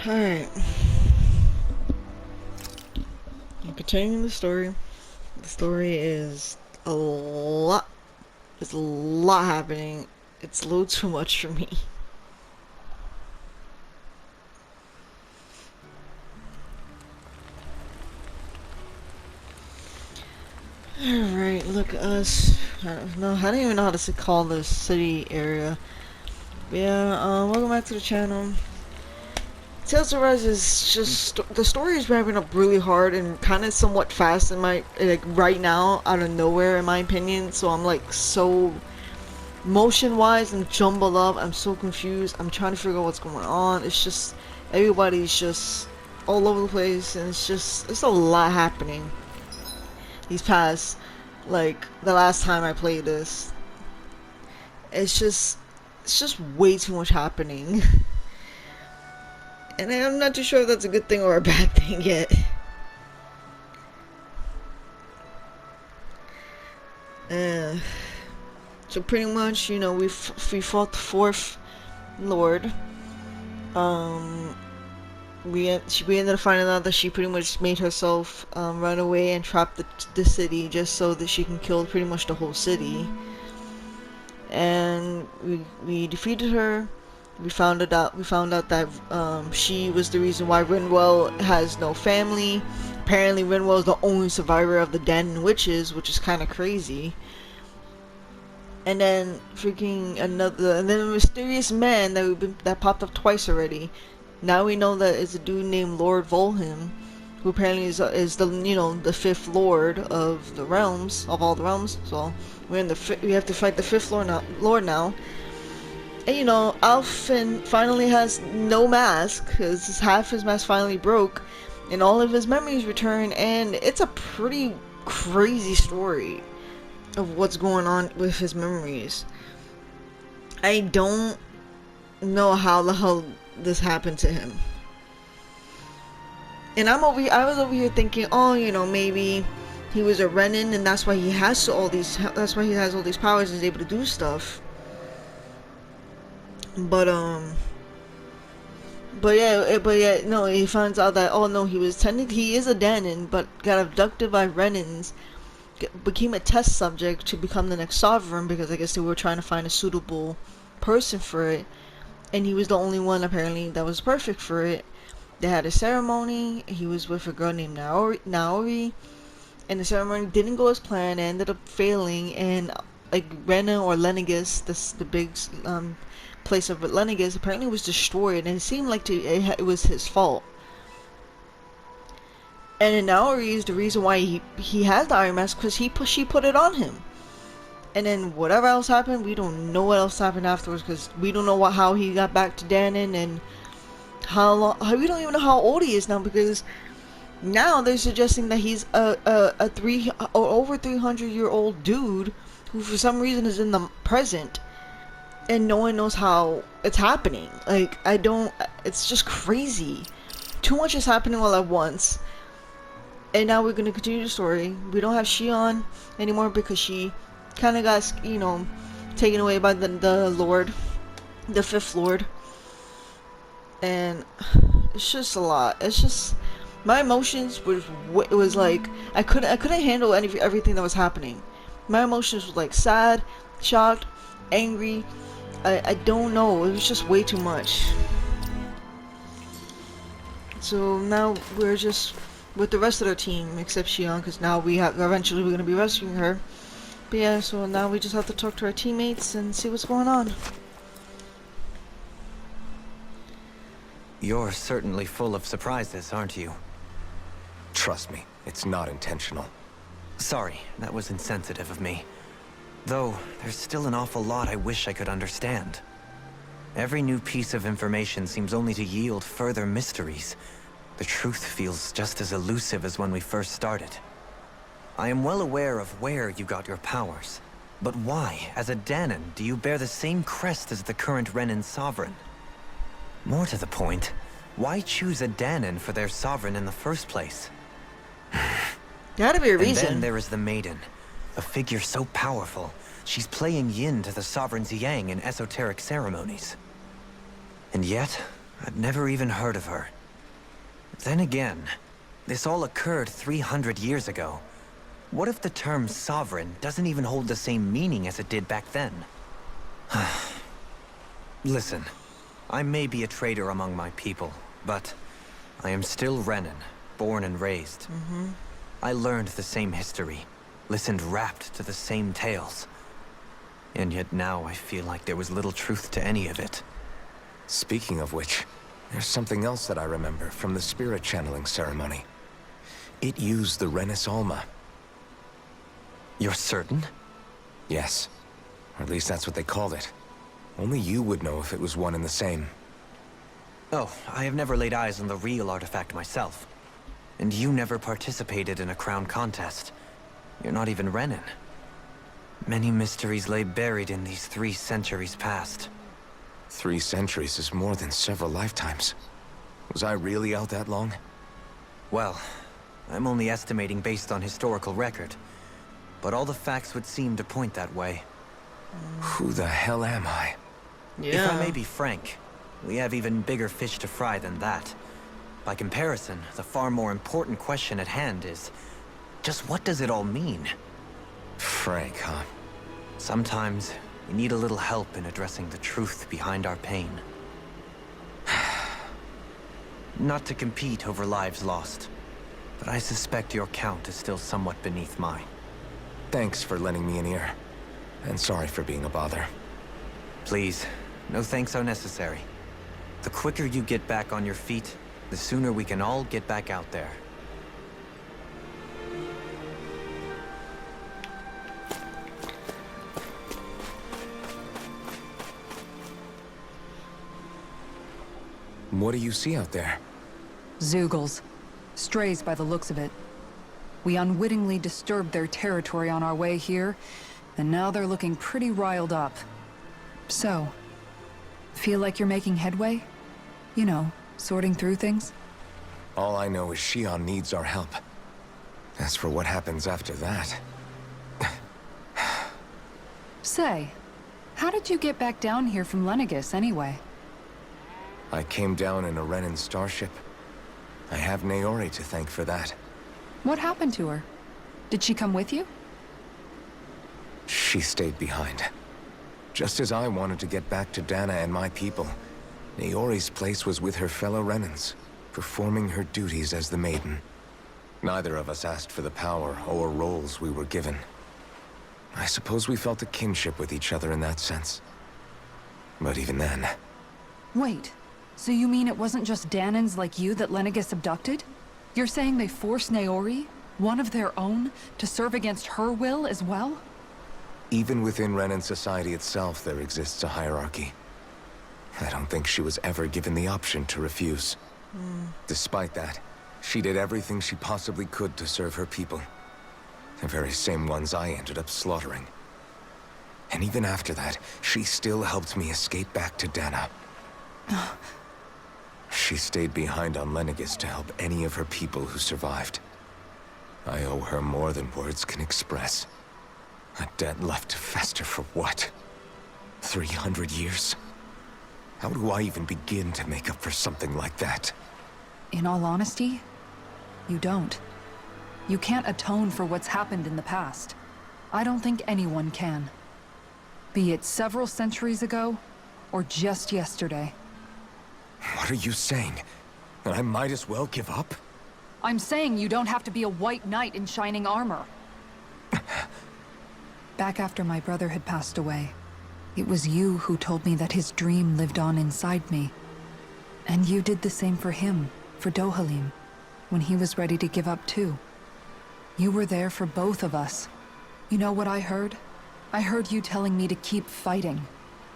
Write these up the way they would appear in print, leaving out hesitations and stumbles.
Alright. Continuing the story. The story is a lot. There's a lot happening. It's a little too much for me. Alright, look at us. I don't even know how to call this city area. But yeah, welcome back to the channel. Tales of Rise is just the story is wrapping up really hard and kind of somewhat fast in my right now out of nowhere in my opinion. So I'm like so motion wise and jumbled up. I'm so confused. I'm trying to figure out what's going on. It's just everybody's just all over the place and it's a lot happening. These past like the last time I played this, it's just way too much happening. And I'm not too sure if that's a good thing or a bad thing yet. So pretty much, you know, we fought the fourth Lord. We ended up finding out that she pretty much made herself run away and trap the city just so that she can kill pretty much the whole city. And we defeated her. We found out that she was the reason why Rinwell has no family. Apparently Rinwell is the only survivor of the Danon witches, which is kind of crazy. And then and then a mysterious man that popped up twice already. Now we know that it's a dude named Lord Volhim, who apparently is the the fifth lord of the realms, of all the realms. So we have to fight the fifth lord now. And you know, Alfin finally has no mask, because half his mask finally broke, and all of his memories return, and it's a pretty crazy story of what's going on with his memories. I don't know how the hell this happened to him. And I was over here thinking, oh, you know, maybe he was a Renin, and that's why he has all these powers and is able to do stuff. But yeah, no, he finds out that, oh no, he is a Danon, but got abducted by Renins, became a test subject to become the next sovereign, because I guess they were trying to find a suitable person for it, and he was the only one apparently that was perfect for it. They had a ceremony. He was with a girl named Naori, and the ceremony didn't go as planned. It ended up failing, and like Rena or Lenegis, the big place of Lenegis apparently was destroyed, and it seemed like it was his fault. And Naori is the reason why he has the Iron Mask, because she put it on him. And then whatever else happened, we don't know what else happened afterwards, because we don't know how he got back to Danon, and we don't even know how old he is now, because now they're suggesting that he's over 300-year-old dude who for some reason is in the present. And no one knows how it's happening. Like, it's just crazy. Too much is happening all at once. And now we're gonna continue the story. We don't have Shion anymore because she kind of got, you know, taken away by the Lord, the fifth Lord. And it's just a lot. It's just, my emotions was like, I couldn't handle everything that was happening. My emotions was like sad, shocked, angry. I don't know, it was just way too much. So now we're just with the rest of the team except Shion, because now eventually we're gonna be rescuing her. But yeah, so now we just have to talk to our teammates and see what's going on. You're certainly full of surprises, aren't you? Trust me, it's not intentional. Sorry, that was insensitive of me. Though, there's still an awful lot I wish I could understand. Every new piece of information seems only to yield further mysteries. The truth feels just as elusive as when we first started. I am well aware of where you got your powers. But why, as a Danon, do you bear the same crest as the current Renin sovereign? More to the point, why choose a Danon for their sovereign in the first place? Gotta be a reason. And then there is the Maiden. A figure so powerful, she's playing yin to the sovereign's yang in esoteric ceremonies. And yet, I'd never even heard of her. Then again, this all occurred 300 years ago. What if the term sovereign doesn't even hold the same meaning as it did back then? Listen, I may be a traitor among my people, but I am still Renan, born and raised. I learned the same history, listened rapt to the same tales. And yet now I feel like there was little truth to any of it. Speaking of which, there's something else that I remember from the spirit channeling ceremony. It used the Renis Alma. You're certain? Yes. Or at least that's what they called it. Only you would know if it was one and the same. Oh, I have never laid eyes on the real artifact myself. And you never participated in a crown contest. You're not even Renan. Many mysteries lay buried in these 3 centuries past. 3 centuries is more than several lifetimes. Was I really out that long? Well, I'm only estimating based on historical record. But all the facts would seem to point that way. Who the hell am I? If I may be frank, we have even bigger fish to fry than that. By comparison, the far more important question at hand is, just what does it all mean? Frank, huh? Sometimes, we need a little help in addressing the truth behind our pain. Not to compete over lives lost, but I suspect your count is still somewhat beneath mine. Thanks for lending me an ear. And sorry for being a bother. Please, no thanks are necessary. The quicker you get back on your feet, the sooner we can all get back out there. What do you see out there? Zeugles. Strays by the looks of it. We unwittingly disturbed their territory on our way here, and now they're looking pretty riled up. So, feel like you're making headway? You know, sorting through things? All I know is Shion needs our help. As for what happens after that... Say, how did you get back down here from Lenegis, anyway? I came down in a Renan starship. I have Naori to thank for that. What happened to her? Did she come with you? She stayed behind. Just as I wanted to get back to Dana and my people, Naori's place was with her fellow Renans, performing her duties as the Maiden. Neither of us asked for the power or roles we were given. I suppose we felt a kinship with each other in that sense. But even then... Wait, so you mean it wasn't just Danans like you that Lenegis abducted? You're saying they forced Naori, one of their own, to serve against her will as well? Even within Renan society itself, there exists a hierarchy. I don't think she was ever given the option to refuse. Despite that, she did everything she possibly could to serve her people. The very same ones I ended up slaughtering. And even after that, she still helped me escape back to Dana. She stayed behind on Lenegis to help any of her people who survived. I owe her more than words can express. A debt left to fester for what? 300 years? How do I even begin to make up for something like that? In all honesty, you don't. You can't atone for what's happened in the past. I don't think anyone can. Be it several centuries ago, or just yesterday. What are you saying? That I might as well give up? I'm saying you don't have to be a white knight in shining armor. Back after my brother had passed away, it was you who told me that his dream lived on inside me. And you did the same for him, for Dohalim, when he was ready to give up too. You were there for both of us. You know what I heard? I heard you telling me to keep fighting.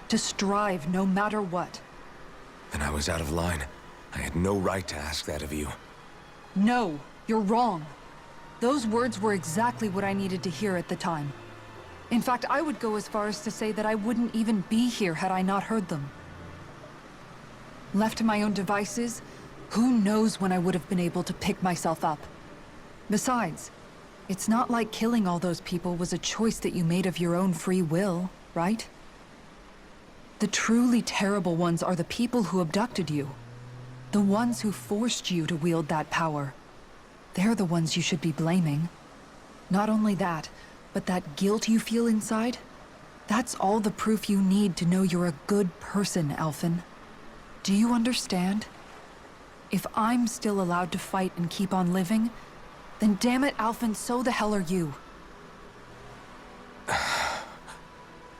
To strive no matter what. Then I was out of line. I had no right to ask that of you. No, you're wrong. Those words were exactly what I needed to hear at the time. In fact, I would go as far as to say that I wouldn't even be here had I not heard them. Left to my own devices, who knows when I would have been able to pick myself up. Besides, it's not like killing all those people was a choice that you made of your own free will, right? The truly terrible ones are the people who abducted you. The ones who forced you to wield that power. They're the ones you should be blaming. Not only that, but that guilt you feel inside? That's all the proof you need to know you're a good person, Alphen. Do you understand? If I'm still allowed to fight and keep on living, then damn it, Alphen, so the hell are you.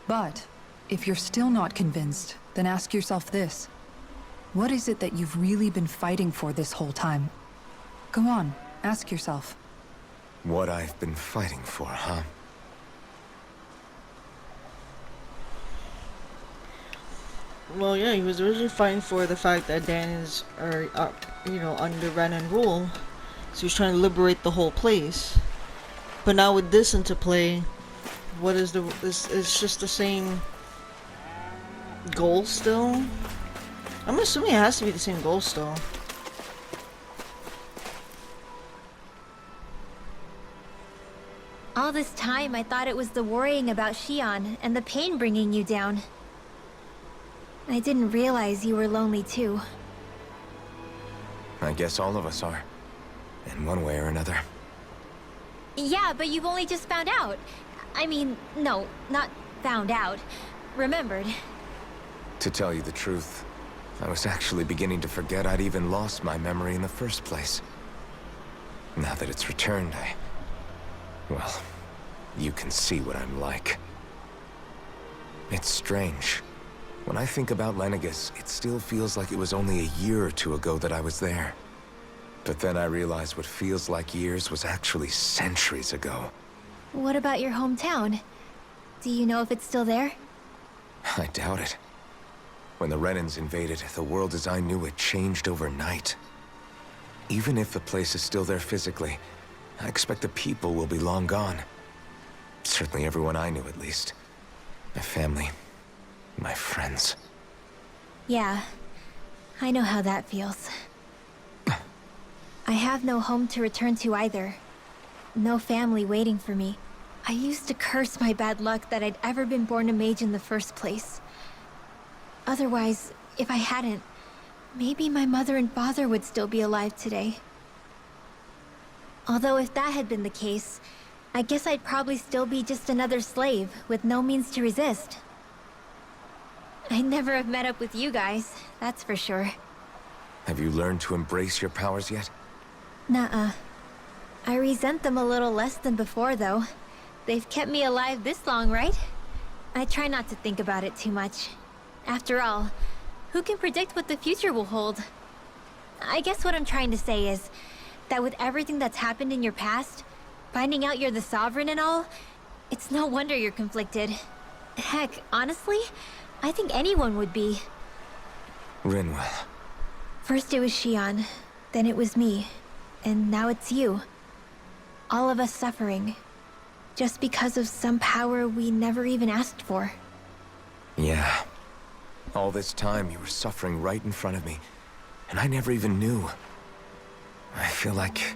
But, if you're still not convinced, then ask yourself this. What is it that you've really been fighting for this whole time? Go on, ask yourself. What I've been fighting for, huh? Well, yeah, he was originally fighting for the fact that Danny's are you know, under Renan rule. So he was trying to liberate the whole place. But now with this into play, what is the... It's just the same goal still? I'm assuming it has to be the same goal still. All this time, I thought it was the worrying about Xion and the pain bringing you down. I didn't realize you were lonely too. I guess all of us are. In one way or another. Yeah, but you've only just found out. I mean, no, not found out. Remembered. To tell you the truth, I was actually beginning to forget I'd even lost my memory in the first place. Now that it's returned, well, you can see what I'm like. It's strange. When I think about Lenegis, it still feels like it was only a year or two ago that I was there. But then I realized what feels like years was actually centuries ago. What about your hometown? Do you know if it's still there? I doubt it. When the Renans invaded, the world as I knew it changed overnight. Even if the place is still there physically, I expect the people will be long gone. Certainly everyone I knew, at least. My family. My friends. Yeah, I know how that feels. I have no home to return to either. No family waiting for me. I used to curse my bad luck that I'd ever been born a mage in the first place. Otherwise, if I hadn't, maybe my mother and father would still be alive today. Although if that had been the case, I guess I'd probably still be just another slave with no means to resist. I'd never have met up with you guys, that's for sure. Have you learned to embrace your powers yet? Nuh-uh. I resent them a little less than before, though. They've kept me alive this long, right? I try not to think about it too much. After all, who can predict what the future will hold? I guess what I'm trying to say is that with everything that's happened in your past, finding out you're the Sovereign and all, it's no wonder you're conflicted. Heck, honestly, I think anyone would be. Rinwell. First it was Xion, then it was me, and now it's you. All of us suffering, just because of some power we never even asked for. Yeah. All this time you were suffering right in front of me, and I never even knew. I feel like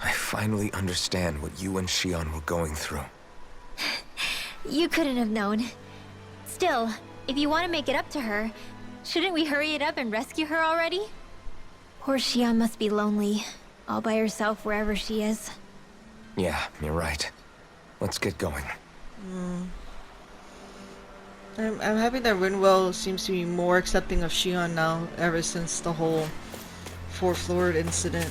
I finally understand what you and Xion were going through. You couldn't have known. Still, if you want to make it up to her, shouldn't we hurry it up and rescue her already? Poor Xion must be lonely, all by herself wherever she is. Yeah, you're right. Let's get going. I'm happy that Rinwell seems to be more accepting of Xion now, ever since the whole Fourth Lord incident.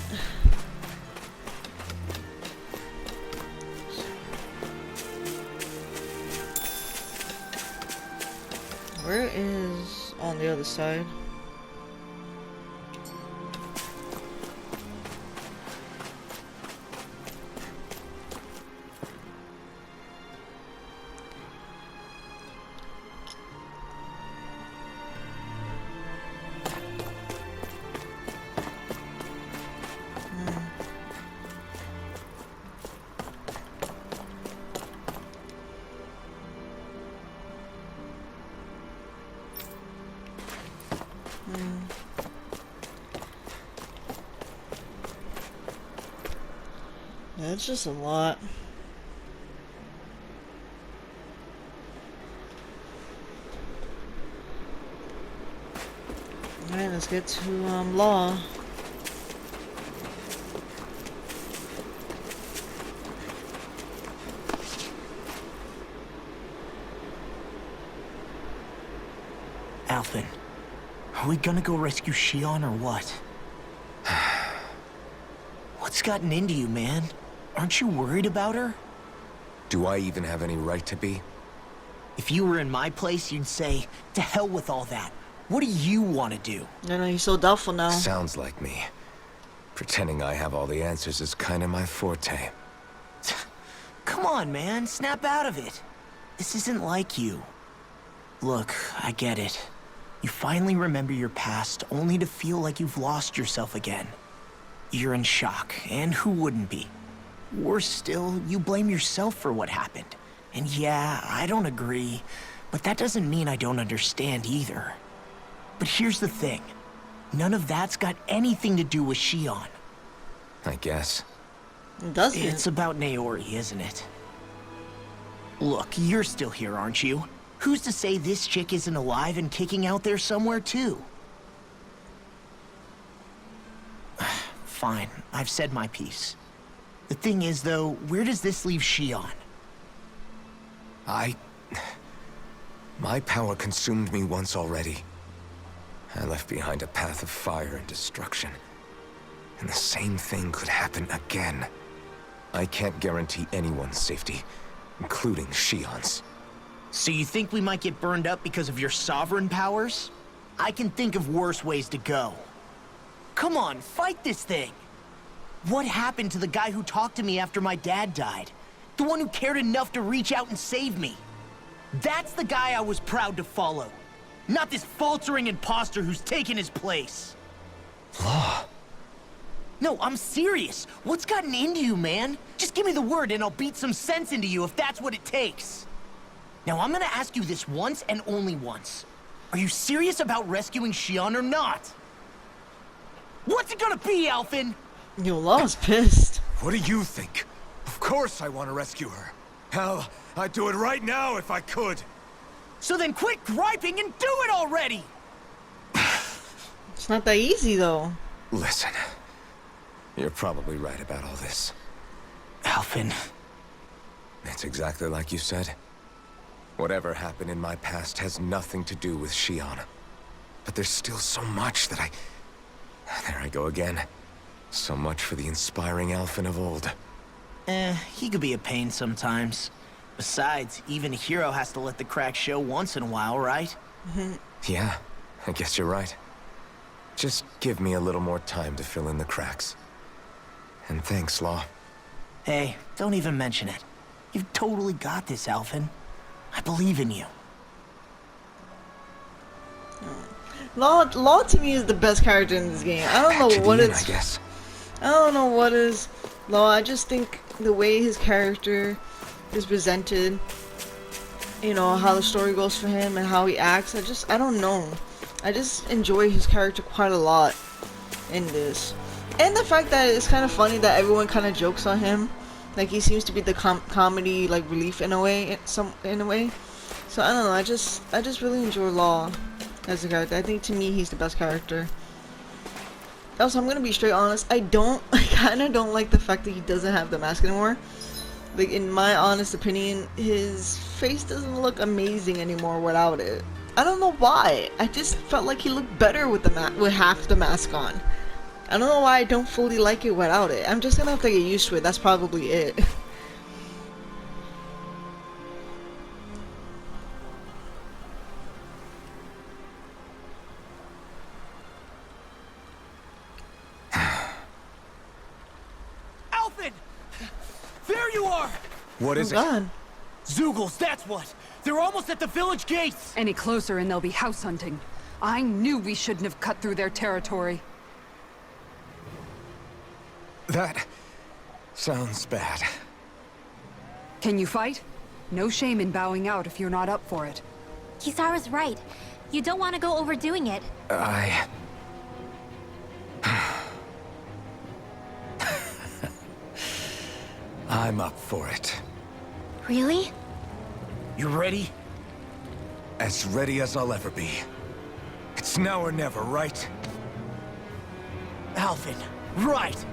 Where is on the other side? That's just a lot. Alright, let's get to Law. Alphen, are we gonna go rescue Shion or what? What's gotten into you, man? Aren't you worried about her? Do I even have any right to be? If you were in my place, you'd say, to hell with all that. What do you want to do? I know, he's so doubtful now. Sounds like me. Pretending I have all the answers is kind of my forte. Come on, man. Snap out of it. This isn't like you. Look, I get it. You finally remember your past, only to feel like you've lost yourself again. You're in shock, and who wouldn't be? Worse still, you blame yourself for what happened. And yeah, I don't agree, but that doesn't mean I don't understand either. But here's the thing. None of that's got anything to do with Shion. I guess. It doesn't. It's about Naori, isn't it? Look, you're still here, aren't you? Who's to say this chick isn't alive and kicking out there somewhere, too? Fine, I've said my piece. The thing is, though, where does this leave Shion? My power consumed me once already. I left behind a path of fire and destruction. And the same thing could happen again. I can't guarantee anyone's safety, including Shion's. So you think we might get burned up because of your sovereign powers? I can think of worse ways to go. Come on, fight this thing! What happened to the guy who talked to me after my dad died? The one who cared enough to reach out and save me? That's the guy I was proud to follow. Not this faltering imposter who's taken his place. Law. No, I'm serious. What's gotten into you, man? Just give me the word and I'll beat some sense into you if that's what it takes. Now, I'm gonna ask you this once and only once. Are you serious about rescuing Shion or not? What's it gonna be, Alphen? Yo, Law's pissed. What do you think? Of course I want to rescue her. Hell, I'd do it right now if I could. So then quit griping and do it already! It's not that easy, though. Listen, you're probably right about all this. Alphen. It's exactly like you said. Whatever happened in my past has nothing to do with Shion. But there's still so much that There I go again. So much for the inspiring Alphen of old. He could be a pain sometimes. Besides, even a hero has to let the cracks show once in a while, right? Yeah, I guess you're right. Just give me a little more time to fill in the cracks. And thanks, Law. Hey, don't even mention it. You've totally got this, Alphen. I believe in you. Law to me is the best character in this game. I don't know what it's. I guess. I don't know what is Law. I just think the way his character is presented, you know, how the story goes for him and how he acts, I don't know. I just enjoy his character quite a lot in this. And the fact that it's kind of funny that everyone kind of jokes on him. Like, he seems to be the comedy, like, relief in a way, So I don't know, I just really enjoy Law as a character. I think to me he's the best character. Also, I'm gonna be straight honest, I kinda don't like the fact that he doesn't have the mask anymore. Like, in my honest opinion, his face doesn't look amazing anymore without it. I don't know why. I just felt like he looked better with with half the mask on. I don't know why I don't fully like it without it. I'm just gonna have to get used to it. That's probably it. Alphen! There you are! What is it? God. Zeugles, that's what! They're almost at the village gates! Any closer and they'll be house hunting. I knew we shouldn't have cut through their territory. That sounds bad. Can you fight? No shame in bowing out if you're not up for it. Kisara's right. You don't want to go overdoing it. I'm up for it. Really? You ready? As ready as I'll ever be. It's now or never, right? Alvin, right.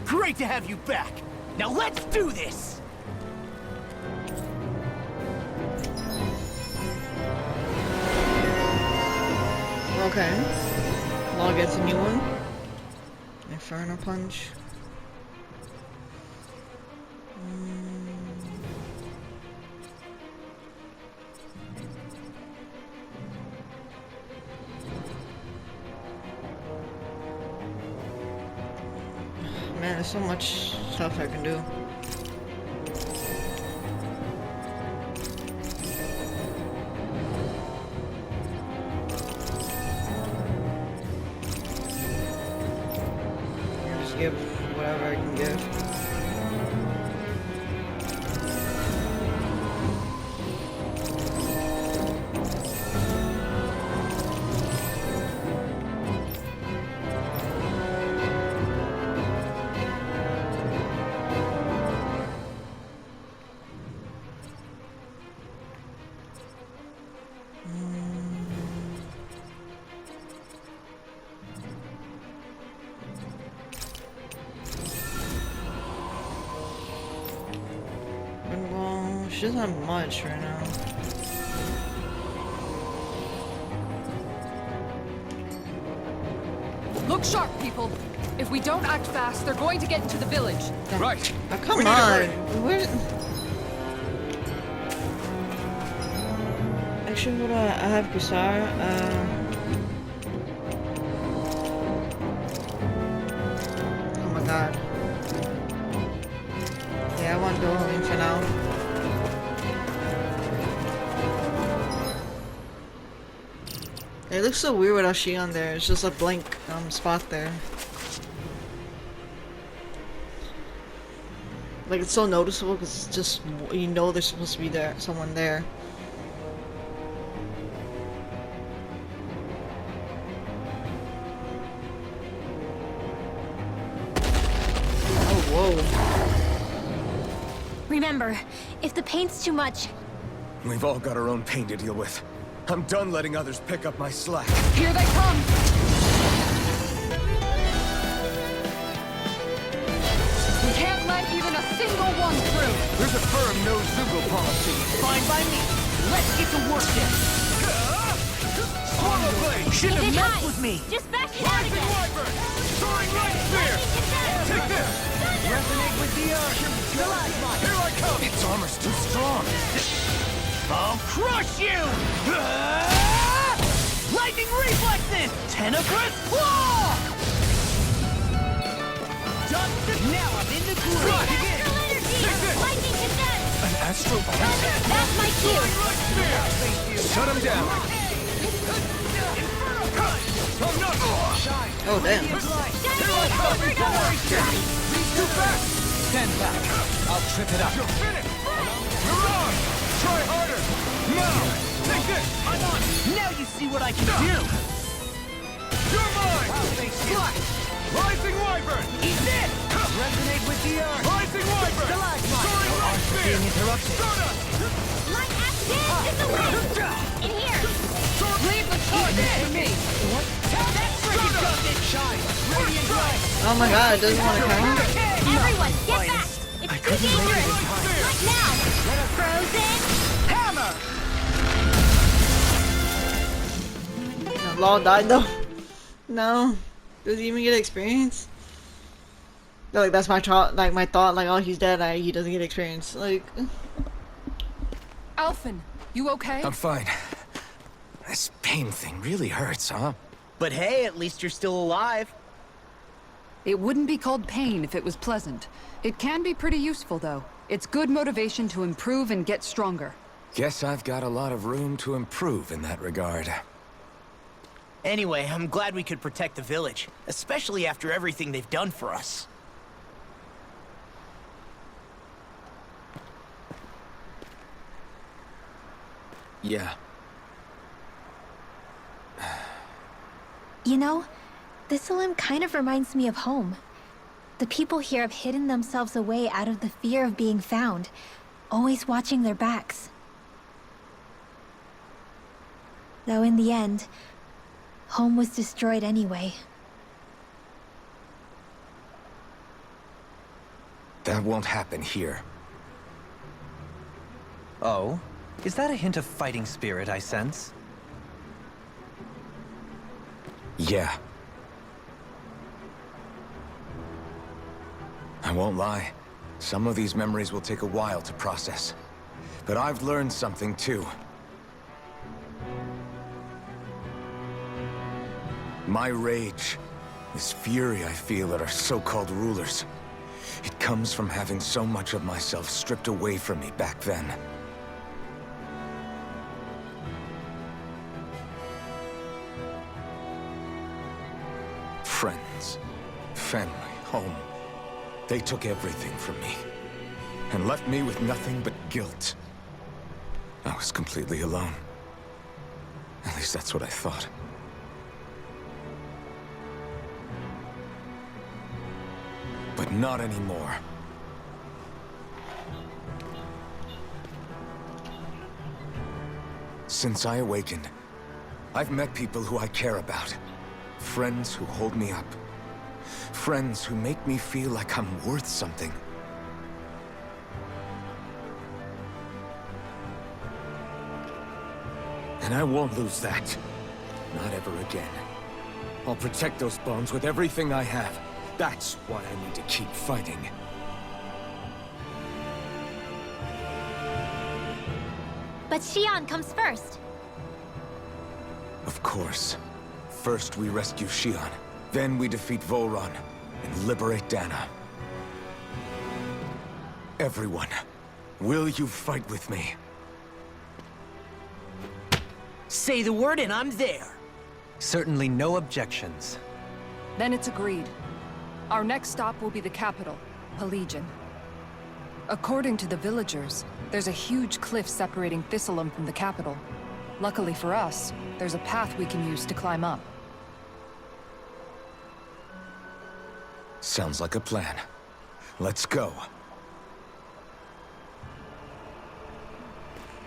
Great to have you back. Now let's do this! Okay. Law gets a new one. Inferno Punch. Man, there's so much stuff I can do. I'll just give whatever I can give. Well, she doesn't have much right now. Look sharp, people. If we don't act fast, they're going to get into the village. Right. Oh, come on. Where? Actually, what do I have? Kusara. Oh my god. Yeah, I want Dohalim for now. It looks so weird without she on there. It's just a blank spot there. Like, it's so noticeable because it's just, you know, there's supposed to be there, someone there. Oh, whoa. Remember, if the paint's too much, We've all got our own pain to deal with. I'm done letting others pick up my slack. Here they come! We can't let even a single one through! There's a firm no-Zugo policy. Fine by me. Let's get to work then. Swallow blade! Shouldn't keep have it messed high. with me. Just bash it out Rising again. Wyvern! Soaring Light Spear! Take this! Resonate with the earth. Here I come! Its armor's too strong. I'll crush you! Lightning reflexes! Tenebrous claw! Now I'm in the groove. Astral energy! Lightning condense! An astral That's my cue! Light Spear! Shut him down! I'm not... Oh, damn. Too fast! Stand back. I'll trip it up. You're finished! You're on! Try harder! Now! Take this! I'm on. Now you see what I can do. You're mine! Slack! Rising Wyvern! Eat this! Resonate with the earth. Rising Wyvern! Stalagmite. Soaring Light Spear! Being interrupted. Stardust! Light action is the way! In here! Leave the target to me! That freaking does it! Shine! Radiant light! Oh my god, it doesn't want to count. Everyone, get back! It's too dangerous! Not now! Frozen! Hammer! Law died though. No. Does he even get experience? Like, that's my thought. Like, my thought. Like, oh, he's dead. He doesn't get experience. Like, Alphen, you okay? I'm fine. This pain thing really hurts, huh? But hey, at least you're still alive. It wouldn't be called pain if it was pleasant. It can be pretty useful, though. It's good motivation to improve and get stronger. Guess I've got a lot of room to improve in that regard. Anyway, I'm glad we could protect the village, especially after everything they've done for us. Yeah. You know, this This'Alim kind of reminds me of home. The people here have hidden themselves away out of the fear of being found, always watching their backs. Though in the end, Home was destroyed anyway. That won't happen here. Oh? Is that a hint of fighting spirit I sense? Yeah. I won't lie. Some of these memories will take a while to process. But I've learned something too. My rage, this fury I feel at our so-called rulers, it comes from having so much of myself stripped away from me back then. Friends, family, home. They took everything from me, and left me with nothing but guilt. I was completely alone. At least that's what I thought. But not anymore. Since I awakened, I've met people who I care about. Friends who hold me up. Friends who make me feel like I'm worth something. And I won't lose that. Not ever again. I'll protect those bonds with everything I have. That's why I need to keep fighting. But Xion comes first. Of course. First we rescue Xion. Then we defeat Volron and liberate Dana. Everyone, will you fight with me? Say the word and I'm there. Certainly no objections. Then it's agreed. Our next stop will be the capital, Pelegion. According to the villagers, there's a huge cliff separating Thistleum from the capital. Luckily for us, there's a path we can use to climb up. Sounds like a plan. Let's go.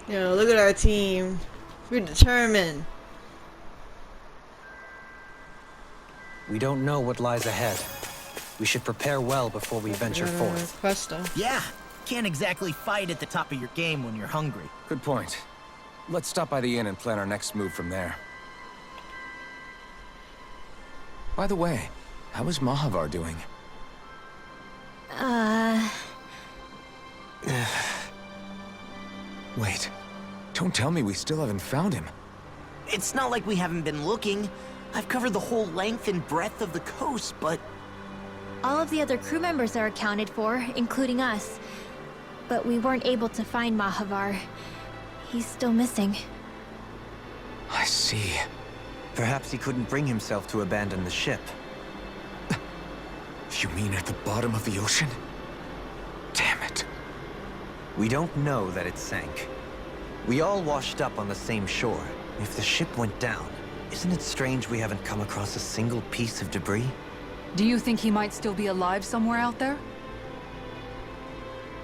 Look at our team. We're determined. We don't know what lies ahead. We should prepare well before we venture forth. Presto. Yeah, can't exactly fight at the top of your game when you're hungry. Good point. Let's stop by the inn and plan our next move from there. By the way, how is Mahavar doing? Wait. Don't tell me we still haven't found him. It's not like we haven't been looking. I've covered the whole length and breadth of the coast, but... All of the other crew members are accounted for, including us. But we weren't able to find Mahavar. He's still missing. I see. Perhaps he couldn't bring himself to abandon the ship. You mean at the bottom of the ocean? Damn it. We don't know that it sank. We all washed up on the same shore. If the ship went down, isn't it strange we haven't come across a single piece of debris? Do you think he might still be alive somewhere out there?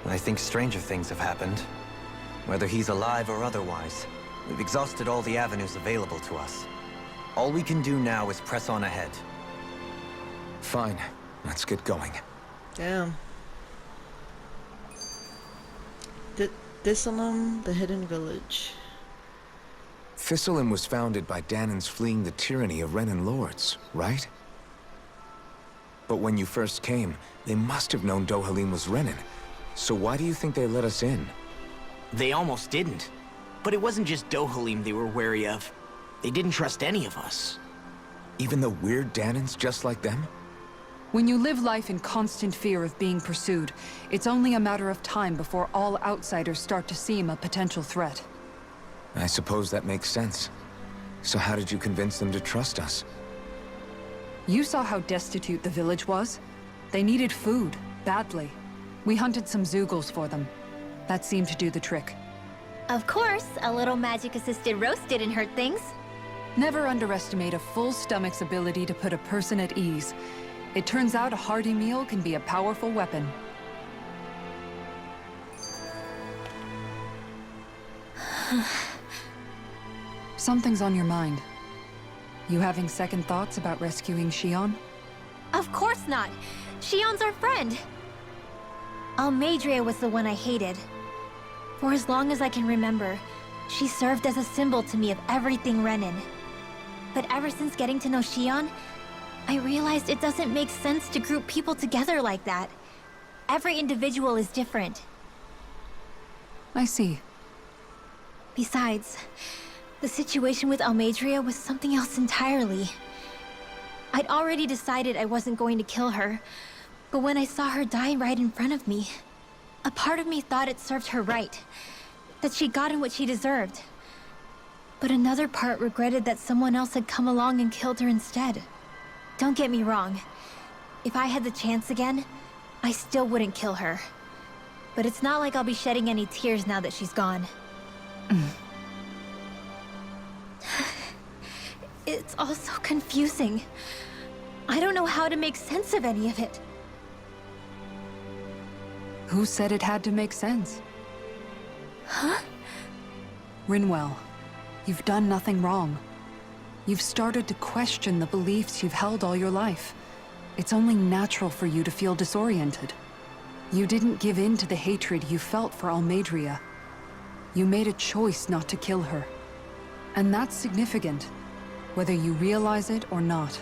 I think stranger things have happened. Whether he's alive or otherwise, we've exhausted all the avenues available to us. All we can do now is press on ahead. Fine. Let's get going. Damn. Thistleum, the hidden village. Thistleum was founded by Danans fleeing the tyranny of Renan lords, right? But when you first came, they must have known Dohalim was Renan. So why do you think they let us in? They almost didn't. But it wasn't just Dohalim they were wary of. They didn't trust any of us. Even the weird Danans just like them? When you live life in constant fear of being pursued, it's only a matter of time before all outsiders start to seem a potential threat. I suppose that makes sense. So how did you convince them to trust us? You saw how destitute the village was. They needed food, badly. We hunted some Zeugles for them. That seemed to do the trick. Of course, a little magic-assisted roast didn't hurt things. Never underestimate a full stomach's ability to put a person at ease. It turns out a hearty meal can be a powerful weapon. Something's on your mind. You having second thoughts about rescuing Shion? Of course not! Shion's our friend! Almeidrea was the one I hated. For as long as I can remember, she served as a symbol to me of everything Renan. But ever since getting to know Shion, I realized it doesn't make sense to group people together like that. Every individual is different. I see. Besides, the situation with Almeidrea was something else entirely. I'd already decided I wasn't going to kill her, but when I saw her die right in front of me, a part of me thought it served her right, that she'd gotten what she deserved. But another part regretted that someone else had come along and killed her instead. Don't get me wrong. If I had the chance again, I still wouldn't kill her. But it's not like I'll be shedding any tears now that she's gone. It's all so confusing. I don't know how to make sense of any of it. Who said it had to make sense? Huh? Rinwell, you've done nothing wrong. You've started to question the beliefs you've held all your life. It's only natural for you to feel disoriented. You didn't give in to the hatred you felt for Almeidrea. You made a choice not to kill her. And that's significant, whether you realize it or not.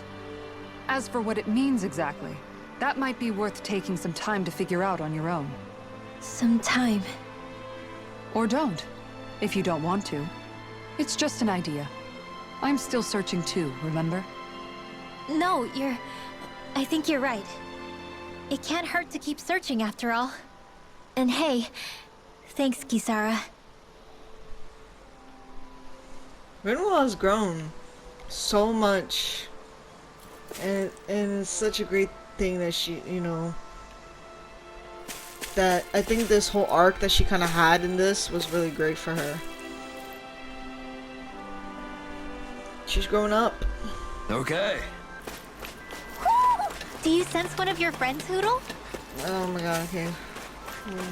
As for what it means exactly, that might be worth taking some time to figure out on your own. Some time. Or don't, if you don't want to. It's just an idea. I'm still searching too, remember? No, I think you're right. It can't hurt to keep searching after all. And hey, thanks, Kisara. Rinwell has grown so much, and it's such a great thing that she, you know, that I think this whole arc that she kind of had in this was really great for her. She's grown up. Okay. Do you sense one of your friends, Hootle? Oh my god, okay.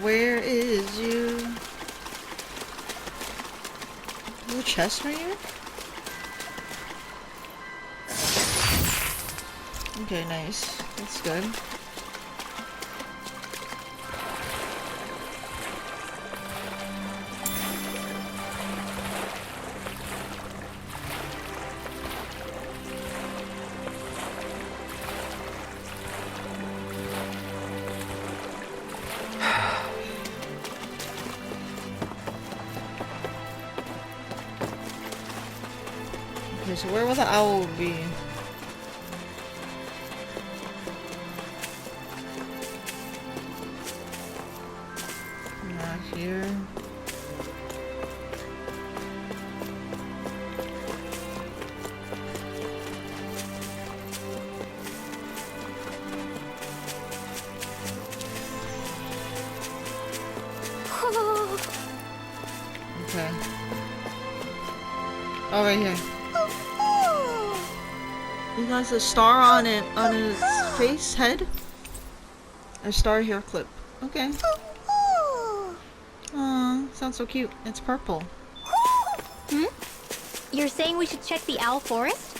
Where is you? Is there a chest right here? Okay, nice. That's good. Okay, so where will the owl be? Not here. Okay. Oh, right here. He has a star on it, on his face, head. A star hair clip. Okay. Aw, sounds so cute. It's purple. Hmm? You're saying we should check the Owl Forest?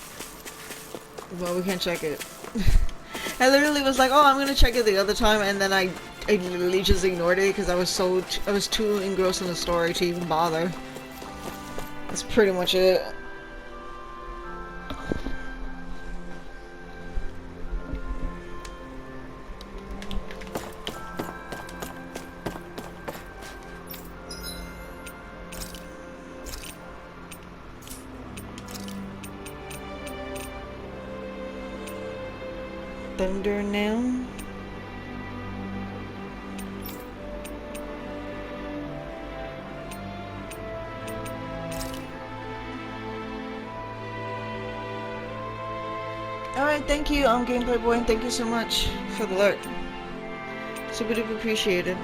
Well, we can't check it. I literally was like, oh, I'm gonna check it the other time, and then I literally just ignored it because I was too engrossed in the story to even bother. That's pretty much it. Thunder now. Alright, thank you, Gameplay Boy, and thank you so much for the alert. Super duper appreciated.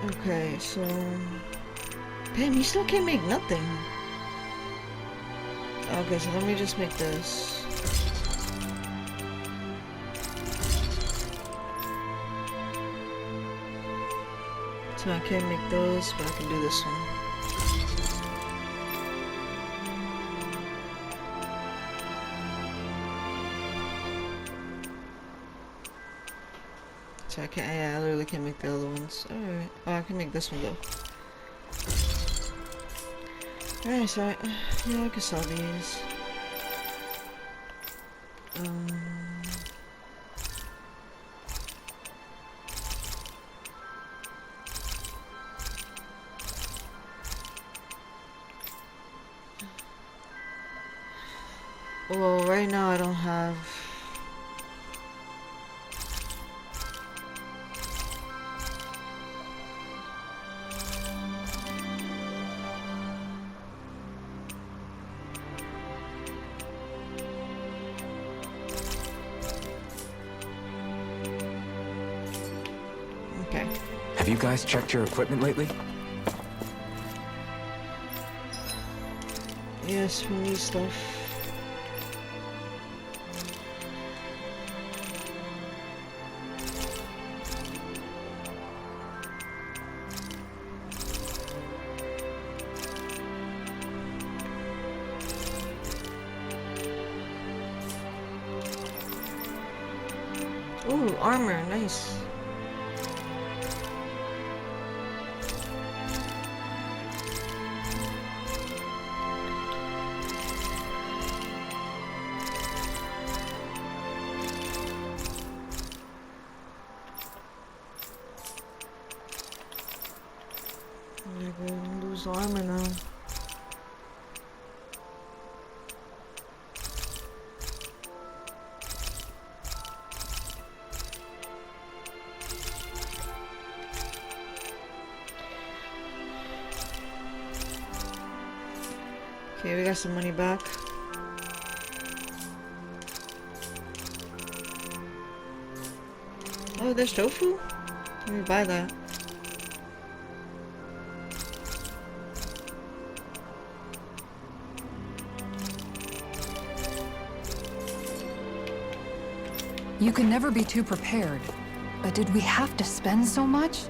Okay, so... Damn, you still can't make nothing. Okay, so let me just make this. So I can't make those, but I can do this one. So I can't, yeah, I literally can't make the other ones. Alright. Oh, I can make this one though. Alright, so yeah, I can sell these. Well, right now I don't have. Okay. Have you guys checked your equipment lately? Yes, we need stuff. Ooh, armor, nice. I'm gonna lose armor now. Okay, we got some money back. Oh, there's tofu? Let me buy that. You can never be too prepared. But did we have to spend so much?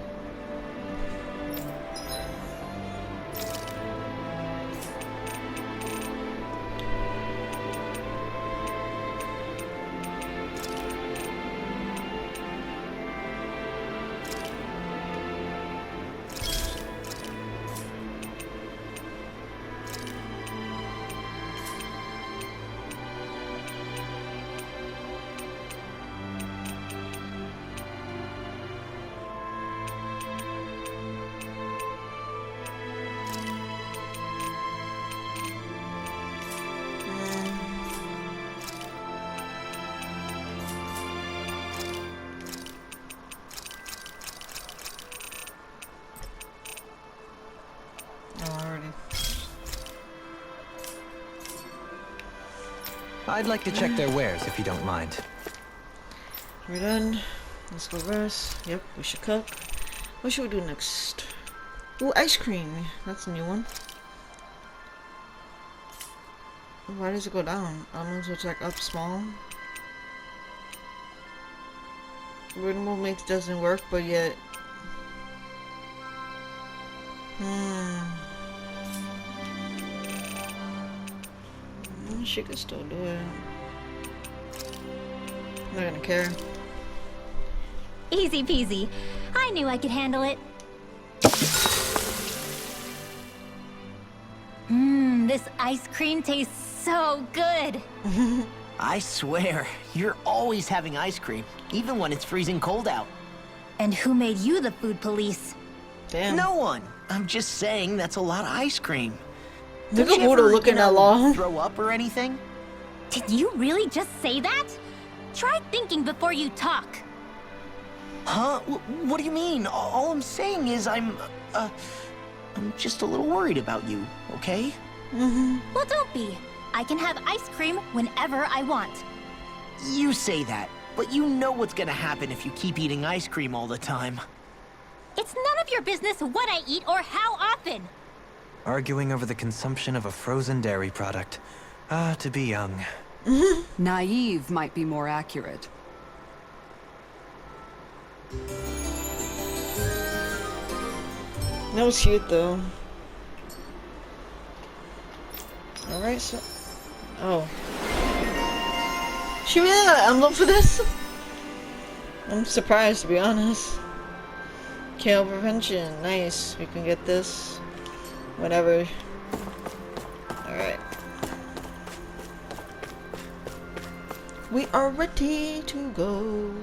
I'd like to check their wares if you don't mind. We're done. Let's go rest. Yep, we should cook. What should we do next? Ooh, ice cream. That's a new one. Why does it go down? I don't know, so it's like up small. Readable mix doesn't work, but yet. She could still do it. I'm not gonna care. Easy peasy. I knew I could handle it. This ice cream tastes so good. I swear, you're always having ice cream, even when it's freezing cold out. And who made you the food police? Damn. No one. I'm just saying that's a lot of ice cream. Look Did at you Buddha ever, looking at long. throw up or anything? Did you really just say that? Try thinking before you talk. Huh? What do you mean? All I'm saying is I'm just a little worried about you, okay? Well, don't be. I can have ice cream whenever I want. You say that, but you know what's gonna happen if you keep eating ice cream all the time. It's none of your business what I eat or how often. Arguing over the consumption of a frozen dairy product. Ah, to be young. Naive might be more accurate. That was cute though. Alright, so. Oh. She made an emblem for this? I'm surprised, to be honest. KO prevention, nice. We can get this whenever. Alright. We are ready to go.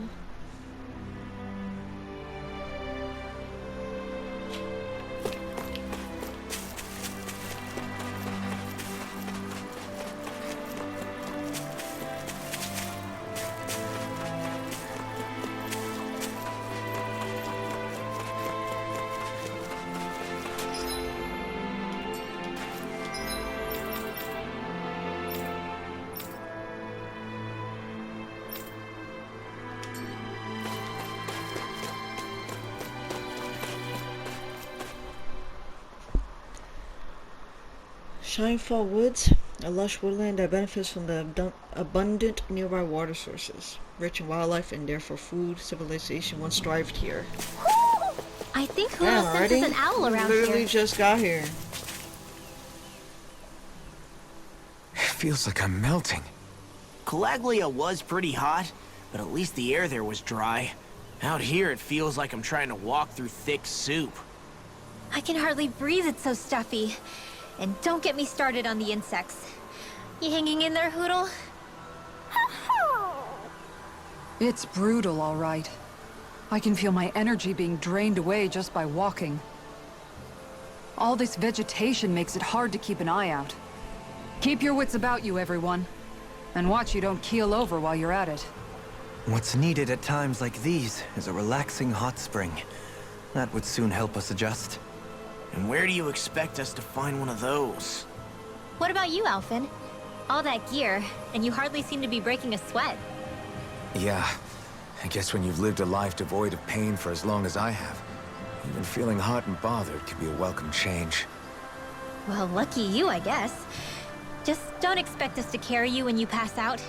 Shinefall Woods, a lush woodland that benefits from the abundant nearby water sources. Rich in wildlife and therefore food, civilization once thrived here. I think Damn, Huro already? senses an owl around Literally here. just got here. It feels like I'm melting. Calaglia was pretty hot, but at least the air there was dry. Out here, it feels like I'm trying to walk through thick soup. I can hardly breathe, it's so stuffy. And don't get me started on the insects. You hanging in there, Hootle? It's brutal, all right. I can feel my energy being drained away just by walking. All this vegetation makes it hard to keep an eye out. Keep your wits about you, everyone. And watch you don't keel over while you're at it. What's needed at times like these is a relaxing hot spring. That would soon help us adjust. And where do you expect us to find one of those? What about you, Alphen? All that gear, and you hardly seem to be breaking a sweat. Yeah, I guess when you've lived a life devoid of pain for as long as I have, even feeling hot and bothered can be a welcome change. Well, lucky you, I guess. Just don't expect us to carry you when you pass out.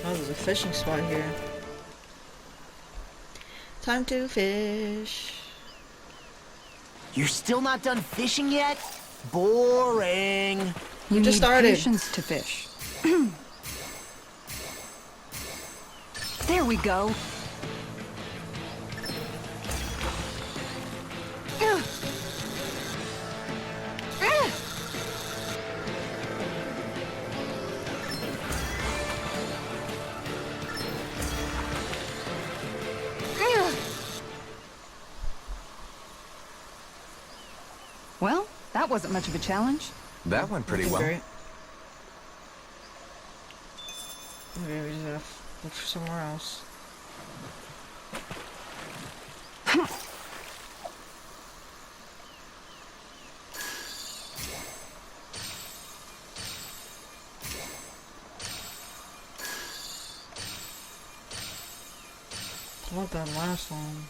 Oh, there's a fishing spot here. Time to fish. You're still not done fishing yet? Boring. You just need started. patience to fish. There we go. Well, that wasn't much of a challenge. That went pretty well. Great. Okay, we just gotta look for somewhere else. I want that last one.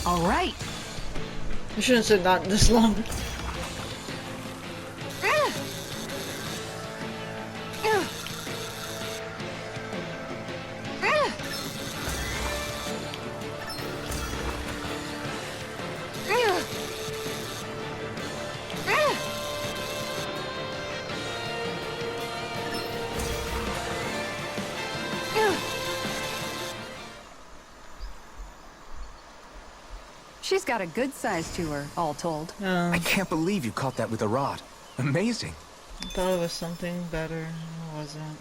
All right. I shouldn't have said not this long. She's got a good size to her, all told. I can't believe you caught that with a rod. Amazing. I thought it was something better. It wasn't.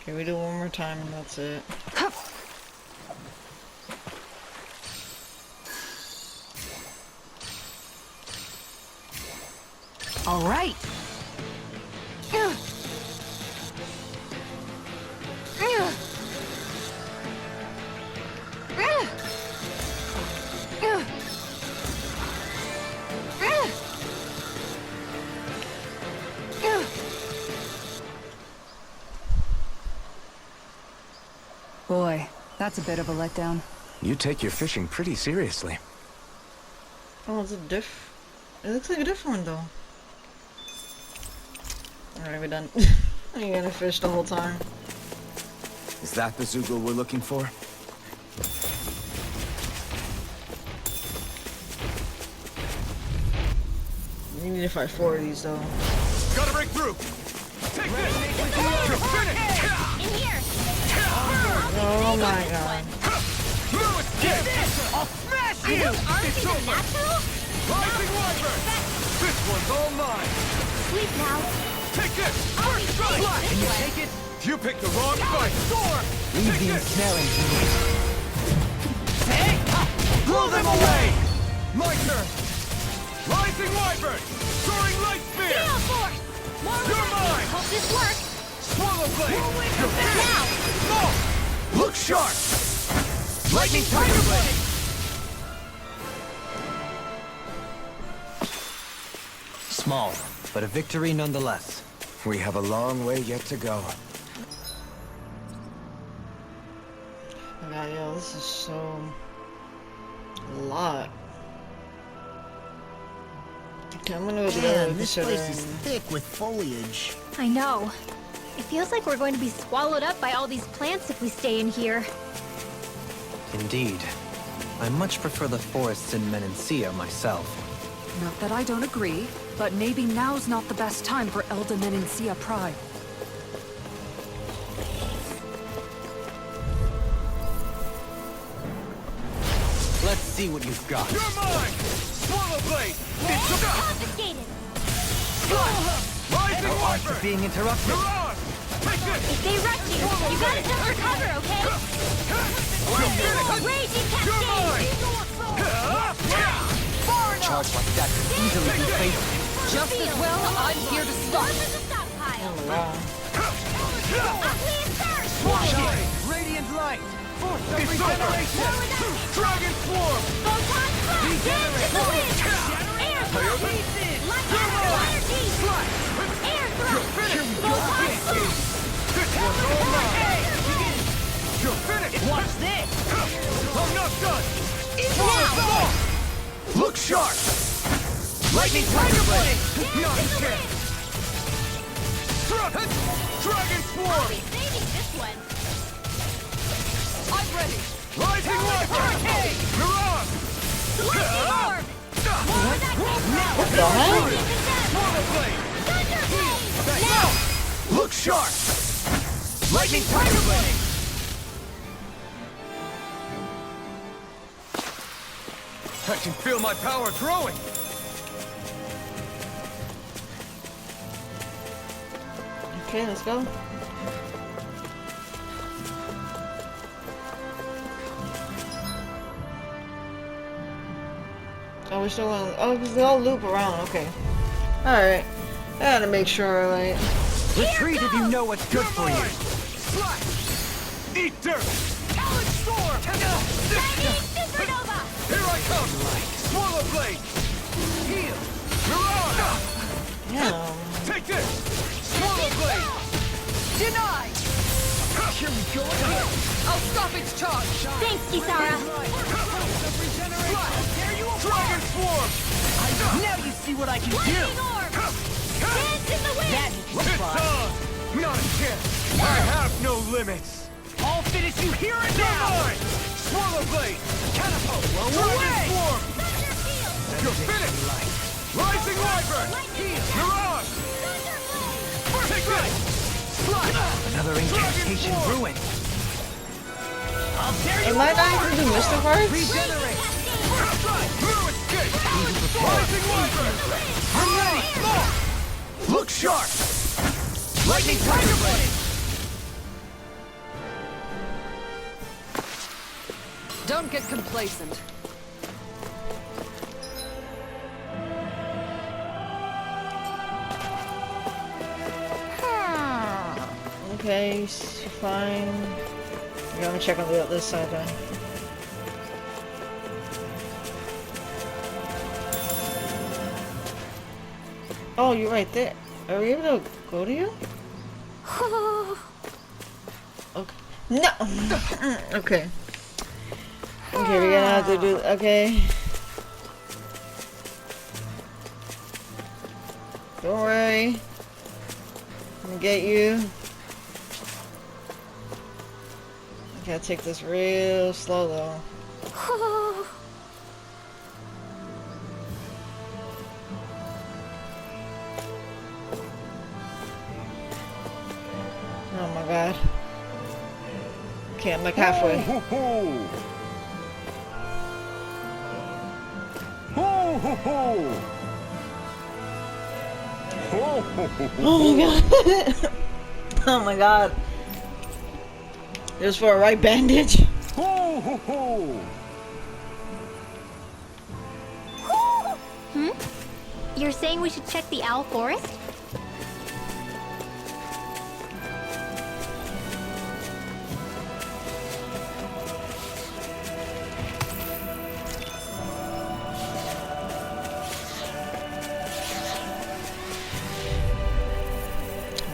Okay, we do it one more time and that's it. All right. Boy, that's a bit of a letdown. You take your fishing pretty seriously. Oh, it's a it looks like a different one though. Alright, we're done. I'm gonna fish the whole time. Is that the Zeugle we're looking for? You need to fight 4 of these though. Gotta break through! Take this! You're finished! In here! Oh my god. I'll smash Are those arms even natural? Rising Wyvern! This one's all mine! Sweet now. Take this! I'll be safe Can you this way. take it? You picked the wrong fight! Storm! Leave the ensnaring to me. Blow them away! My turn! Rising Wyvern! Soaring Light Spear! Gale Force! More You're reactive. mine! Hope this works. Swallow Blade! You're Now! finished! Look sharp! Lightning Tiger Blade! Small, but a victory nonetheless. We have a long way yet to go. Oh god, yo, this is so... a lot. Okay, I'm gonna go to the other Man, this place is considering... thick with foliage. I know. It feels like we're going to be swallowed up by all these plants if we stay in here. Indeed. I much prefer the forests in Menancia myself. Not that I don't agree, but maybe now's not the best time for Elda Menancia Pride. Let's see what you've got. You're mine! Swallow Blade! Confiscated! Rising After Wyvern! being interrupted. You're on! Take this! If they rush you gotta just recover, okay? Raging You're mine! Cascade! Charge like that can easily be fatal. Just as well, I'm here to stop. Oh wow. Shine! Radiant Light! Force of Regeneration! Dragon Swarm! Photon Slash! Dance in the wind! Air Thrust! Light Fire Teeth! Air Thrust! Photon Slash! This one's all mine! You're finished! Watch this! I'm not done! Now! Look sharp! Lightning Tiger Blade! Not a chance! Dragon I'll Swarm! be saving this one! I'm ready. Rising Wyvern! Mirage! Lightning Orb! More of that What the hell? Swallow Blade! Thunder Blade! Now! Look sharp! Lightning Tiger Blade! I can feel my power growing! Okay, let's go. Oh, we're still on. Oh, because they all loop around. Okay. Alright. I gotta make sure, like. Retreat if you know what's good for you. Slash! Eat dirt! Talon Storm! Chinese Supernova! Here I come! Swallow Blade! Heal! Mirage! Yeah. Take this! Swallow Blade! Denied! Here we go again! I'll stop its charge. Thanks, Kisara! Dragon Swarm! Now you see what I can do! Lightning Orb! Dance in the wind! It's on! Not a chance! I have no limits! I'll finish you here and You're now! mine! Swallow Blade! Catapult! Dragon Away! Swarm! Thunder Field! You're finished! Rising Wyvern! Mirage! Thunder Blade! Take this! Another incantation Swarm! ruined. I'll tear you Am I not apart! even do Mr. Parts? Regenerate! First strike! Blue escape! Rising Wyvern! I'm ready! Look sharp! Lightning Tiger Blade! Don't get complacent. Okay, fine. I'm gonna check on the other side then. Oh, you're right there. Are we able to go to you? Okay. No! Okay. Okay, we're gonna have to do... Okay. Don't worry. I'm gonna get you. I gotta take this real slow though. Oh my god. Okay, I'm like halfway. Oh my god. Oh my god. Just for a right bandage. You're saying we should check the Owl Forest?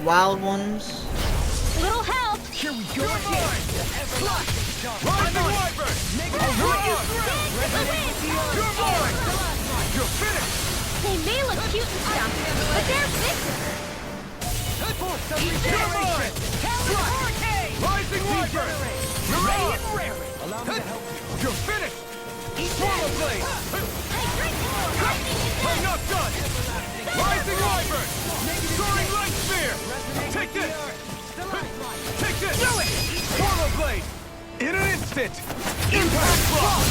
Wild ones. Little help! Here we go again! Rising Wyvern! You're mine! You're finished! They may look cute and stuff, but they're vicious! You're mine! Rising Wyvern! You're on! Allow me to help you. You're finished! Swallow Blade! I'm not done! Rising Wyvern! Soaring Light Sphere! Take this! Take this! Do it! Swallow Blade! In an instant! Impact Block!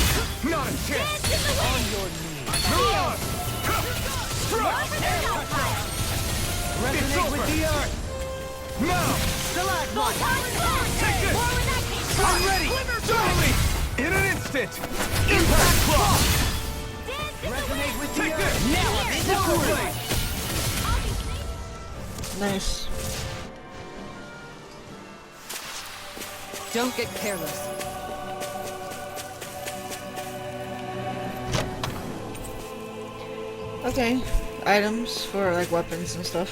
Not a chance! On your knees! Miran! Strike! It's over! With the earth! Now! Take this! I'm ready! Totally! In an instant! Impact Block! Resonate with the earth! Now! Swallow Blade! Nice. Don't get careless. Okay. Items for like weapons and stuff.